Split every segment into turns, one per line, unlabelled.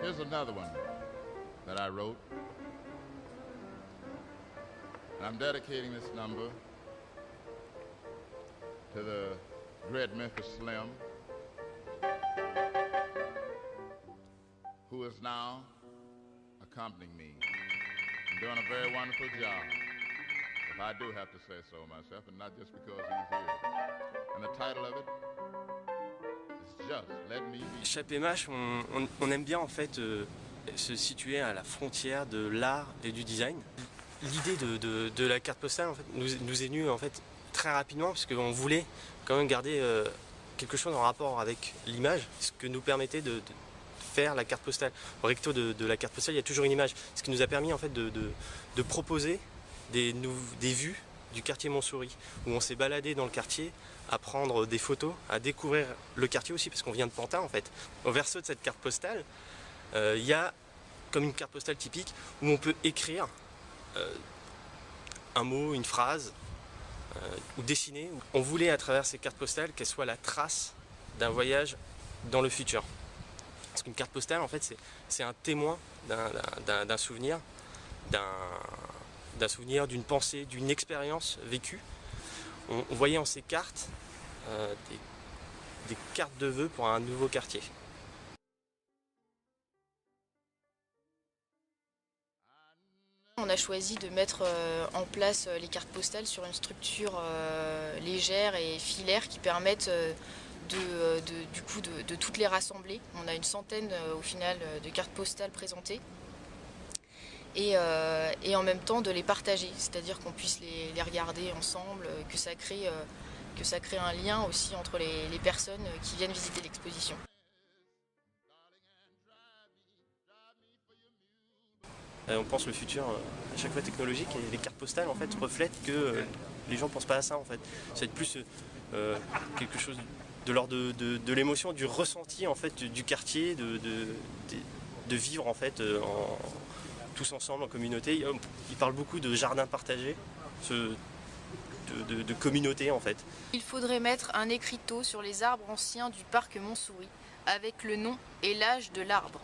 Here's another one that I wrote. And I'm dedicating this number to the great Memphis Slim, who is now accompanying me and doing a very wonderful job, if I do have to say so myself, and not just because he's here. And the title of it is Just Let Me Be.
Chapemache, on aime bien en fait se situer à la frontière de l'art et du design. L'idée de la carte postale en fait, nous est venue en fait très rapidement parce qu'on voulait quand même garder quelque chose en rapport avec l'image, ce que nous permettait de faire la carte postale. Au recto de la carte postale, il y a toujours une image, ce qui nous a permis en fait de proposer des vues du quartier Montsouris, où on s'est baladé dans le quartier à prendre des photos, à découvrir le quartier aussi, parce qu'on vient de Pantin en fait. Au verso de cette carte postale, il y a comme une carte postale typique où on peut écrire un mot, une phrase, ou dessiner. On voulait à travers ces cartes postales qu'elles soient la trace d'un voyage dans le futur. Parce qu'une carte postale en fait c'est un témoin d'un souvenir, d'un souvenir, d'une pensée, d'une expérience vécue. On voyait en ces cartes des cartes de vœux pour un nouveau quartier.
On a choisi de mettre en place les cartes postales sur une structure légère et filaire qui permettent de toutes les rassembler. On a une centaine au final de cartes postales présentées et en même temps de les partager, c'est-à-dire qu'on puisse les regarder ensemble, que ça crée un lien aussi entre les personnes qui viennent visiter l'exposition.
On pense le futur à chaque fois technologique et les cartes postales en fait reflètent que les gens ne pensent pas à ça en fait. Ça va être plus quelque chose de l'ordre de l'émotion, du ressenti en fait du quartier, de vivre en fait tous ensemble en communauté. Il parle beaucoup de jardin partagé, de communauté en fait.
Il faudrait mettre un écriteau sur les arbres anciens du parc Montsouris avec le nom et l'âge de l'arbre.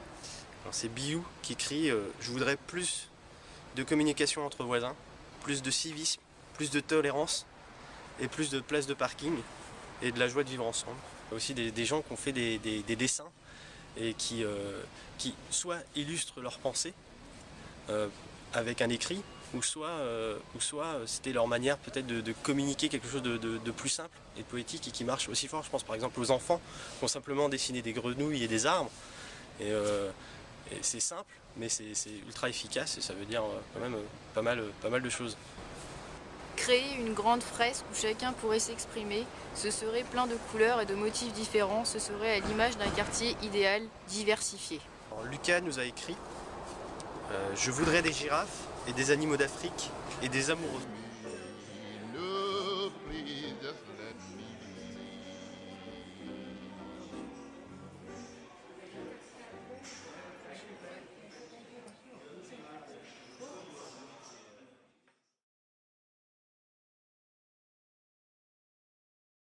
C'est Biou qui écrit je voudrais plus de communication entre voisins, plus de civisme, plus de tolérance et plus de places de parking et de la joie de vivre ensemble. Il y a aussi des gens qui ont fait des dessins et qui soit illustrent leurs pensées avec un écrit ou soit c'était leur manière peut-être de communiquer quelque chose de plus simple et de poétique et qui marche aussi fort. Je pense par exemple aux enfants qui ont simplement dessiné des grenouilles et des arbres. Et c'est simple, mais c'est ultra efficace et ça veut dire quand même pas mal de choses.
Créer une grande fresque où chacun pourrait s'exprimer, ce serait plein de couleurs et de motifs différents, ce serait à l'image d'un quartier idéal, diversifié.
Alors, Lucas nous a écrit « Je voudrais des girafes et des animaux d'Afrique et des amoureux ».